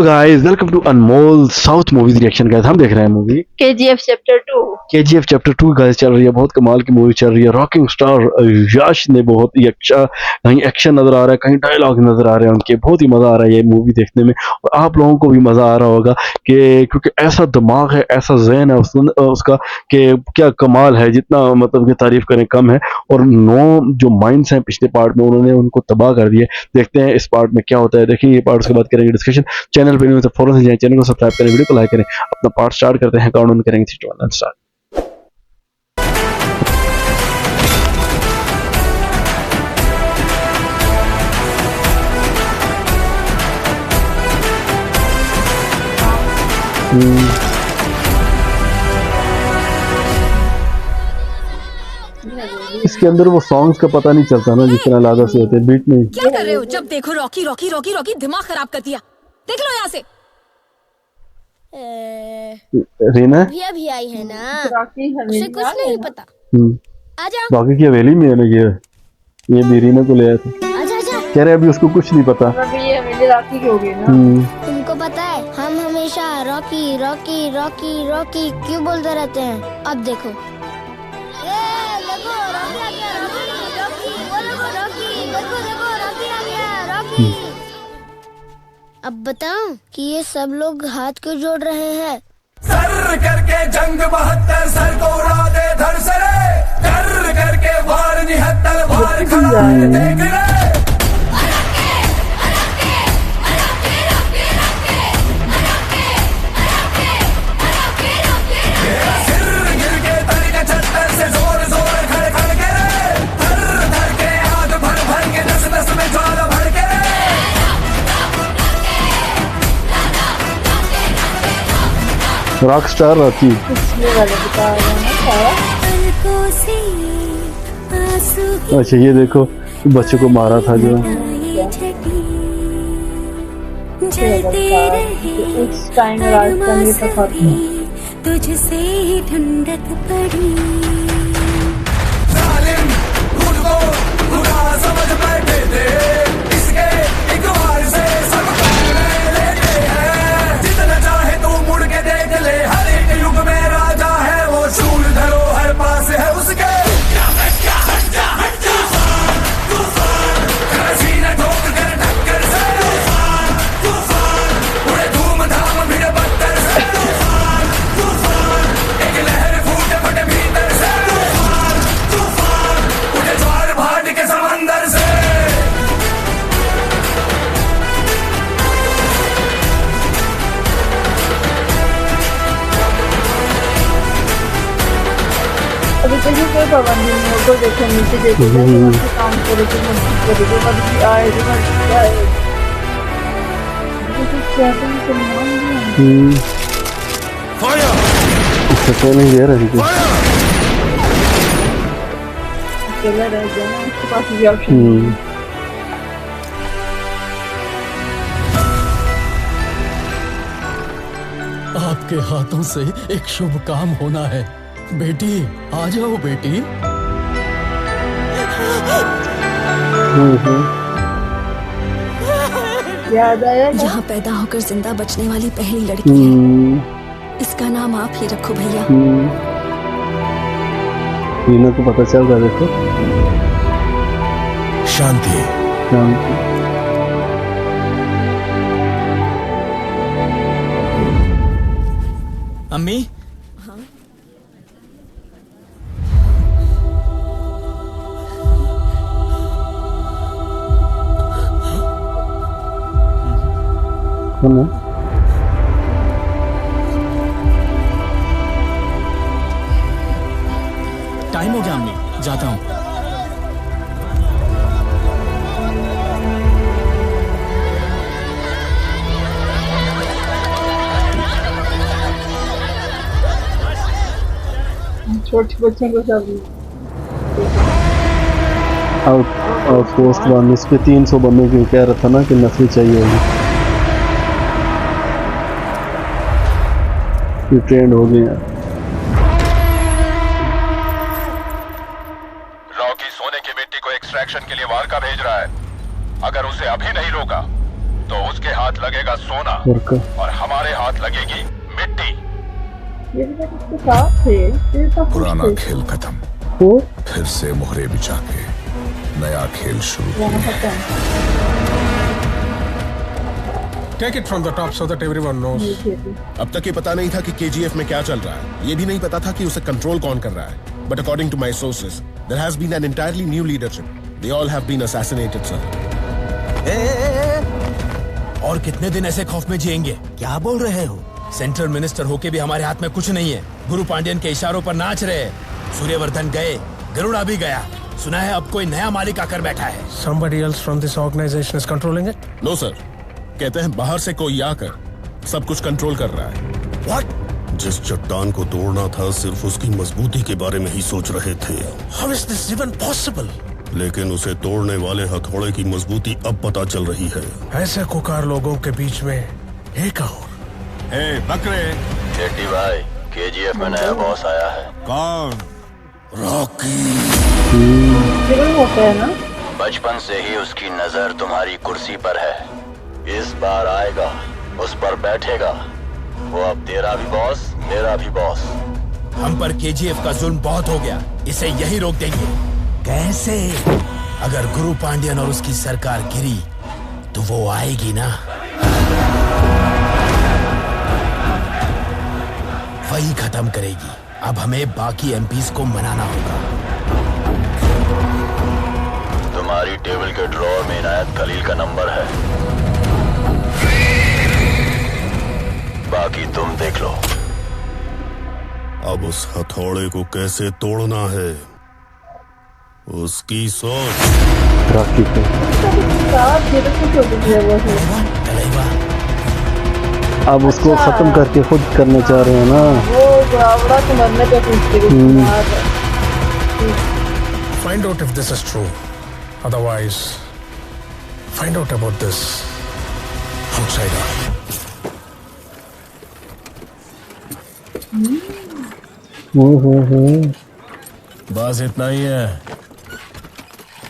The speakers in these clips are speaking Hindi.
Guys welcome to Anmol south movies reaction. Guys हम देख रहे हैं movie KGF chapter 2। KGF chapter 2 guys चल रही है। बहुत कमाल की मूवी चल रही है। रॉकिंग स्टार यश ने बहुत ही अच्छा, कहीं एक्शन नजर आ रहा है, कहीं डायलॉग नजर आ रहे हैं उनके। बहुत ही मजा आ रहा है ये मूवी देखने में और आप लोगों को भी मजा आ रहा होगा कि क्योंकि ऐसा दिमाग है, ऐसा ज़हन है उसका कि क्या कमाल है। जितना मतलब कि तारीफ करें कम है। और 9 जो माइंड्स हैं पिछले पार्ट में उन्होंने उनको तबाह कर दिए। देखते हैं इस पार्ट में क्या होता है। देखिए ये पार्ट, उसके बाद करेंगे डिस्कशन। चैनल पे नहीं हो तो फौरन से जाएं, चैनल को सब्सक्राइब करें, वीडियो को लाइक करें। अपना पार्ट स्टार्ट करते हैं। काउंटडाउन करेंगे 3 2 1 स्टार्ट। इसके अंदर वो सॉन्ग्स का पता नहीं चलता ना, जिस तरह लादा से होते हैं बीट में। क्या कर रहे हो? जब देखो रॉकी रॉकी रॉकी रॉकी, दिमाग खराब कर दिया। देख लो यहाँ से। रीना भी आई है ना, रॉकी उसे कुछ नहीं पता। आजा बाकी की हवेली में लगी है। ये भी रीना को ले आया था। आजा आजा। कह रहे अभी उसको कुछ नहीं पता। अभी ये हवेली रॉकी की हो गई ना। तुमको पता है हम हमेशा रॉकी रॉकी रॉकी रॉकी क्यों बोलते रहते हैं? अब देखो, देखो रॉकी आ गया, रॉकी वो देखो रॉकी, देखो देखो रॉकी आ गया, रॉकी। अब बताऊं कि ये सब लोग हाथ क्यों जोड़ रहे हैं? सर करके जंग 72 सर को उड़ा दे धड़ से रे, कर करके वार निहत्तर वार खड़ा है देख रे। सिर गिर के तल के छत्तर से जोर जोर खड़ खड़ के रे, धर धर के आग भर भर के नस नस में ज्वाला भर के रे। Rock star Rocky. पिछले वाले बता रहे हैं अच्छा ये देखो बच्चे को मारा था जो। उस टाइम राजधानी का खत्म। तुझसे ठंडक पड़ी। जालिम खुद को खुदा समझ बैठे थे, इसके एक बार से सब पहले लेते हैं। जितना चाहे तू मुड़ के देख ले, हर एक युग में राजा है वो, शूल धरो हर पास है उसके। सीना ठोक कर टक्कर से, उड़े धूमधाम भिड़ बत्तर से, एक लहर फूटे फटे भीतर से, उठे ज्वार भाट के समंदर से। अभी कहीं कोई पाबंदी नहीं है। ऊपर देखो नीचे देखो, काम करो तो मस्ती करेगा, मर्जी आए तो मर्जी आए। ये तो कैसे मुसलमान हैं। तो नहीं दे रही थी। अकेला रह गया ना, उसके पास भी ऑप्शन नहीं है। आपके हाथों से एक शुभ काम होना है। बेटी आ जाओ बेटी। याद आया ना? यहाँ पैदा होकर जिंदा बचने वाली पहली लड़की है। इसका नाम आप ही रखो भैया। रीना को पता चल रहा है। देखो शांति। अम्मी कौन है? टाइम हो गया अम्मी, जाता हूँ। छोटे बच्चों को सब आउट पोस्ट 1 इस पे 300 बंदों की कह रहा था ना कि नफरी चाहिए होगी। ट्रेंड हो गया। रॉकी सोने की मिट्टी को एक्सट्रैक्शन के लिए वारका भेज रहा है। अगर उसे अभी नहीं रोका तो उसके हाथ लगे लगेगा सोना वर्क और हमारे हाथ लगेगी मिट्टी। ये भी तो उसके साथ थे, ये तो पुराना खेल खत्म, तो फिर से मोहरे बिछा के नया खेल शुरू किया। Take it from the top so that everyone knows. अब तक ये पता नहीं था कि केजीएफ में क्या चल रहा है, ये भी नहीं पता था कि उसे कंट्रोल कौन कर रहा है। But according to my sources, there has been an entirely new leadership. They all have been assassinated, sir. और कितने दिन ऐसे खौफ में जिएंगे? क्या बोल रहे हो? सेंट्रल मिनिस्टर होके भी हमारे हाथ में कुछ नहीं है। गुरु पांड्यन के इशारों पर नाच रहे। सूर्यवर्धन गए, गरुड़ा भी गया। सुना है अब कोई नया मालिक आकर बैठा है। Somebody else from this organization is controlling it? No, sir. कहते हैं बाहर से कोई आकर सब कुछ कंट्रोल कर रहा है। What? जिस चट्टान को तोड़ना था सिर्फ उसकी मजबूती के बारे में ही सोच रहे थे, How is this even possible? लेकिन उसे तोड़ने वाले हथौड़े की मजबूती अब पता चल रही है। ऐसे कुकार लोगों के बीच में एक और। बकरे शेट्टी भाई, केजीएफ में नया बॉस आया है। कौन? रॉकी। विलन होता है ना? बचपन से ही उसकी नजर तुम्हारी कुर्सी पर है। इस बार आएगा, उस पर बैठेगा। वो अब तेरा भी बॉस, मेरा भी बॉस। हम पर केजीएफ का जुल्म बहुत हो गया, इसे यही रोक देंगे। कैसे? अगर गुरु पांड्यन और उसकी सरकार गिरी तो वो आएगी ना, वही खत्म करेगी। अब हमें बाकी एमपीज को मनाना होगा। तुम्हारी टेबल के ड्रॉअर में इनायत खलील का नंबर है, बाकी तुम देख लो। अब उस हथौड़े को कैसे तोड़ना है, उसकी सोच। रॉकी को साथ ये तो कुछ हो गया वो है। तलैवा, अब उसको खत्म करके खुद करना चाह रहे हैं ना। वो गावड़ा तो मरने पे Find out if this is true. Otherwise, find out about this outsider. बस इतना ही है,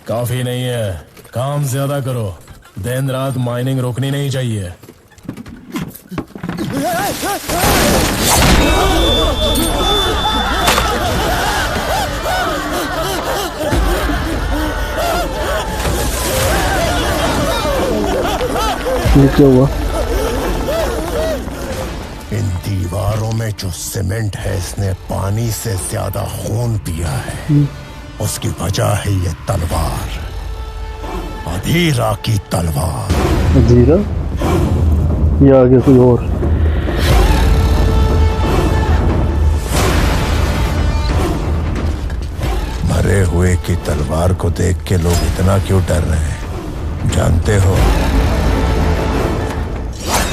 काफी नहीं है। काम ज्यादा करो, दिन रात माइनिंग रोकनी नहीं चाहिए। ये क्या हुआ? इन दीवारों में जो सीमेंट है, इसने पानी से ज्यादा खून पिया है। उसकी वजह है ये तलवार, अधीरा की तलवार। अधीरा या आगे कोई और? मरे हुए की तलवार को देख के लोग इतना क्यों डर रहे हैं, जानते हो?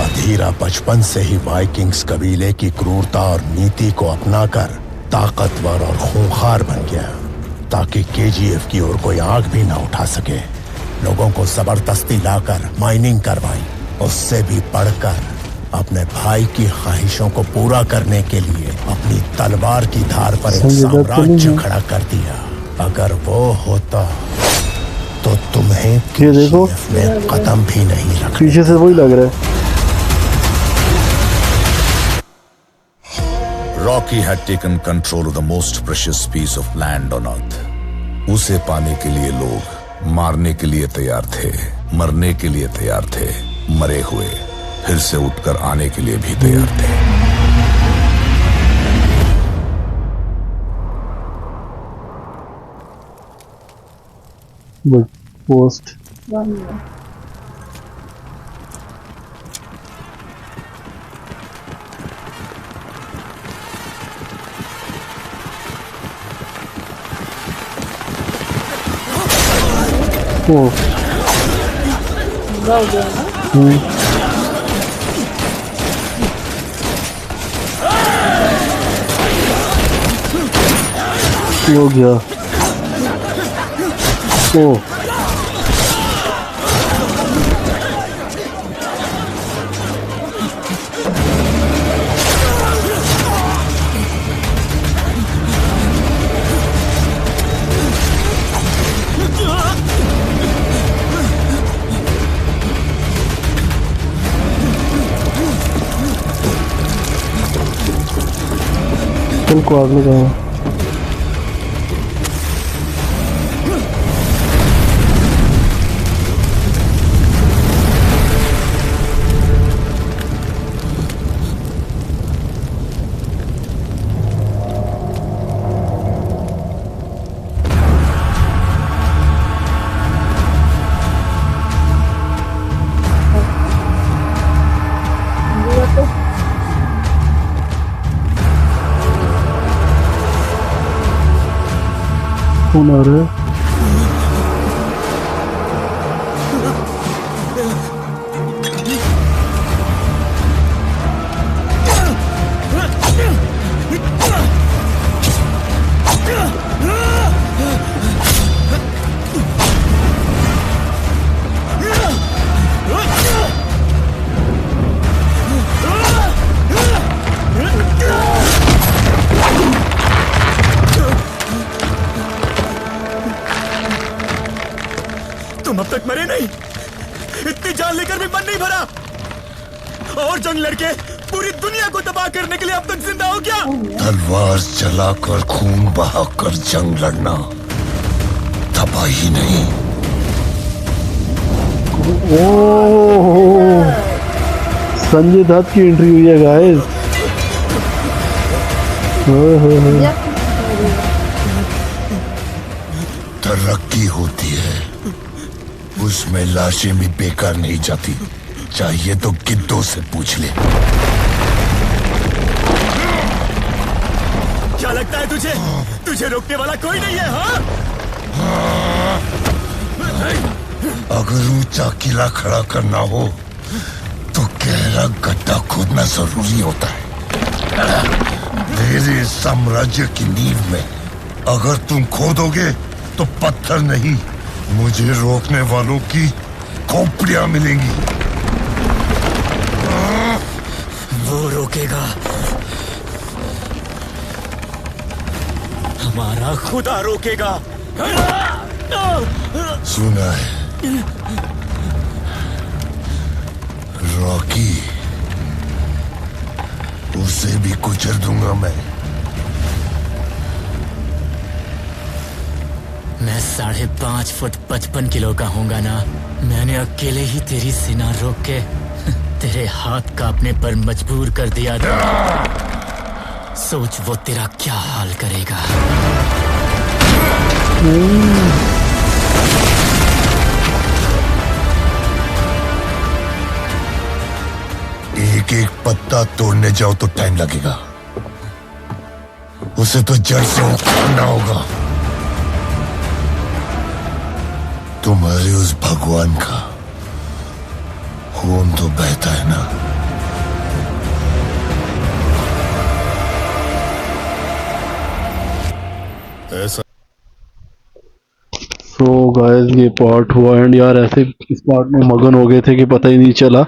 अधीरा बचपन से ही वाइकिंग्स कबीले की क्रूरता और नीति को अपनाकर ताकतवर और खूंखार बन गया, ताकि केजीएफ की ओर कोई आंख भी ना उठा सके। लोगों को जबरदस्ती लाकर माइनिंग करवाई। उससे भी बढ़कर अपने भाई की ख्वाहिशों को पूरा करने के लिए अपनी तलवार की धार पर एक साम्राज्य खड़ा कर दिया। अगर वो होता तो तुम्हें केजीएफ में कदम भी नहीं रखा। पीछे से वही लग रहा है। Rocky had taken control of the most precious piece of land on earth. उसे पाने के लिए लोग मारने के लिए तैयार थे, मरने के लिए तैयार थे, मरे हुए फिर से उठकर आने के लिए भी तैयार थे। पोस्ट हो गया। ओ राइफल को आग लगाया। कौन आ रहा है? तुम अब तक मरे नहीं, इतनी जान लेकर भी मन नहीं भरा, और जंग लड़के पूरी दुनिया को तबाह करने के लिए अब तक जिंदा हो क्या? तलवार चलाकर खून बहाकर जंग लड़ना तबाही नहीं। ओह, संजय दत्त की एंट्री हुई है गाइस। तरक्की होती है, उसमें लाशें भी बेकार नहीं जाती। चाहिए तो गिद्धों से पूछ ले। क्या लगता है तुझे, तुझे रोकने वाला कोई नहीं है? हाँ, अगर ऊंचा किला खड़ा करना हो तो गहरा गड्ढा खोदना जरूरी होता है। मेरे साम्राज्य की नींव में अगर तुम खोदोगे तो पत्थर नहीं, मुझे रोकने वालों की खोपड़ियां मिलेंगी। वो रोकेगा, हमारा खुदा रोकेगा। सुना है रॉकी, उसे भी कुचल दूंगा मैं। 5.5 फुट 55 किलो का होऊंगा ना। मैंने अकेले ही तेरी सीना रोक के तेरे हाथ कांपने पर मजबूर कर दिया था। सोच वो तेरा क्या हाल करेगा। एक एक पत्ता तोड़ने जाओ तो टाइम लगेगा, उसे तो जड़ से उखाड़ना होगा। तुम्हारे उस भगवान का खून तो बहता है ना। ऐसा तो गाइस ये पार्ट हुआ एंड यार ऐसे इस पार्ट में मगन हो गए थे कि पता ही नहीं चला।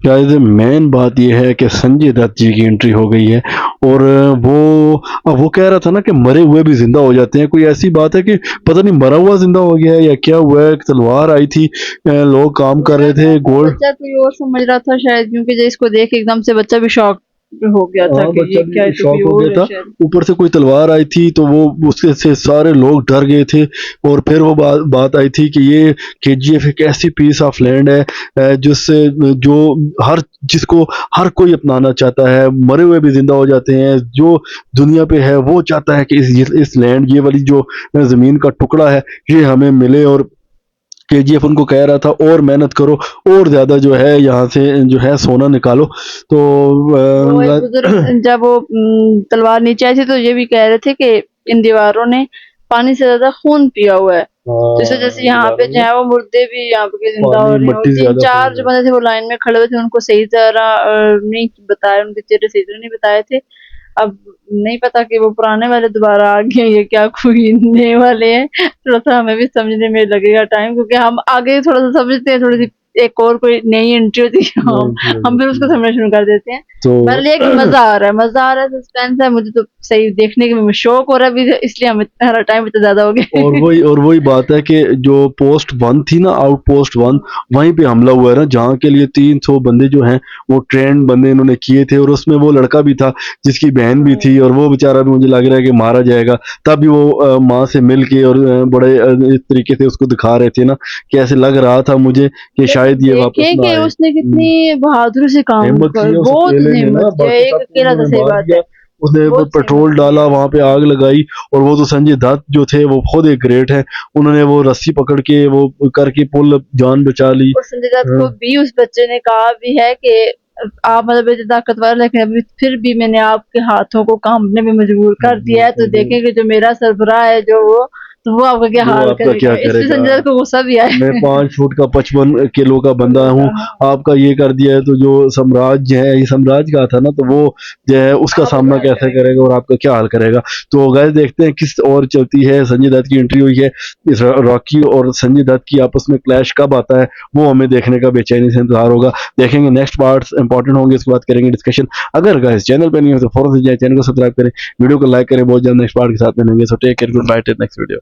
गाइस मेन बात ये है कि संजय दत्त जी की एंट्री हो गई है और वो कह रहा था ना कि मरे हुए भी जिंदा हो जाते हैं। कोई ऐसी बात है कि पता नहीं मरा हुआ जिंदा हो गया है या क्या हुआ है। तलवार आई थी, लोग काम कर रहे थे, गोल्ड बच्चा कोई और समझ रहा था शायद, क्योंकि इसको देख एकदम से बच्चा भी शॉक हो गया था कि ये क्या है, शॉक हो गया था। ऊपर से कोई तलवार आई थी तो वो उसके से सारे लोग डर गए थे। और फिर वो बात आई थी कि ये केजीएफ एक ऐसी पीस ऑफ लैंड है जिससे जिसको हर कोई अपनाना चाहता है। मरे हुए भी जिंदा हो जाते हैं। जो दुनिया पे है वो चाहता है कि इस लैंड, ये वाली जो जमीन का टुकड़ा है, ये हमें मिले। और केजीएफ उनको कह रहा था और मेहनत करो और ज्यादा जो है यहाँ से जो है सोना निकालो। तो वो एक बुजुर्ग जब वो तलवार नीचे आई थी तो ये भी कह रहे थे कि इन दीवारों ने पानी से ज्यादा खून पिया हुआ है, तो इस वजह से यहाँ पे जो है वो मुर्दे भी यहाँ पे जिंदा हो रहे हैं। 3-4 जो बंदे थे वो लाइन में खड़े हुए थे, उनको सही तरह नहीं बताया, उनके चेहरे सही तरह नहीं बताए थे। अब नहीं पता कि वो पुराने वाले दोबारा आ गए ये क्या कोई नए वाले हैं। थोड़ा सा हमें भी समझने में लगेगा टाइम, क्योंकि हम आगे थोड़ा सा समझते हैं, थोड़ी सी एक और कोई नई एंट्री होती है हम फिर उसको समझना शुरू कर देते हैं। तो पर ये मजा आ रहा है, सस्पेंस है, मुझे तो सही देखने के शौक हो रहा है अभी, इसलिए हमें हमारा टाइम इतना ज्यादा हो गया। और वही बात है कि जो पोस्ट 1 थी ना, आउटपोस्ट 1, वहीं पे हमला हुआ है ना, जहाँ के लिए 300 बंदे जो हैं वो ट्रेंड बंदे इन्होंने किए थे, और उसमें वो लड़का भी था जिसकी बहन भी थी, और वो बेचारा भी मुझे लग रहा है कि मारा जाएगा। तब भी वो माँ से मिल के और बड़े इस तरीके से उसको दिखा रहे थे ना, कि ऐसे लग रहा था मुझे कि शायद ये वापस ना कि आए। उसने कितनी बहादुरी से काम हिम्मत किया, की है, उस बहुत अकेले ने ना, हिम्मत किया, बाकी एक सबको अकेला था, उन्होंने सही मार बात दिया। है। उसने बहुत पेट्रोल डाला, वहां पे आग लगाई, और वो तो संजय दत्त जो थे वो खुद एक ग्रेट है, उन्होंने वो रस्सी पकड़ के वो करके पुल जान बचा ली। और संजय दत्त को भी उस बच्चे ने कहा भी है कि आप मतलब इतने ताकतवर, लेकिन अभी फिर भी मैंने आपके हाथों को कांपने में मजबूर कर दिया है, तो देखेंगे जो मेरा सरबराह है जो वो आपका क्या हाल करेगा। इसलिए संजय दत्त को गुस्सा भी आया। मैं 5 फुट का 55 किलो का बंदा हूँ, आपका ये कर दिया है, तो जो साम्राज्य है, ये साम्राज्य का था ना, तो वो जो है उसका सामना कैसे करेगा और आपका क्या हाल करेगा। तो गाइस देखते हैं किस और चलती है। संजय दत्त की एंट्री हुई है, इस रॉकी और संजय दत्त की आपस में क्लैश कब आता है वो हमें देखने का बेचैनी से इंतजार होगा। देखेंगे, नेक्स्ट पार्ट्स इंपॉर्टेंट होंगे, इसके बाद करेंगे डिस्कशन। अगर गाइस चैनल पे नहीं हो तो फौरन से जाए, चैनल को सब्सक्राइब करें, वीडियो को लाइक करें। बहुत जल्द नेक्स्ट पार्ट के साथ मिलेंगे। So take care, good bye, till next video.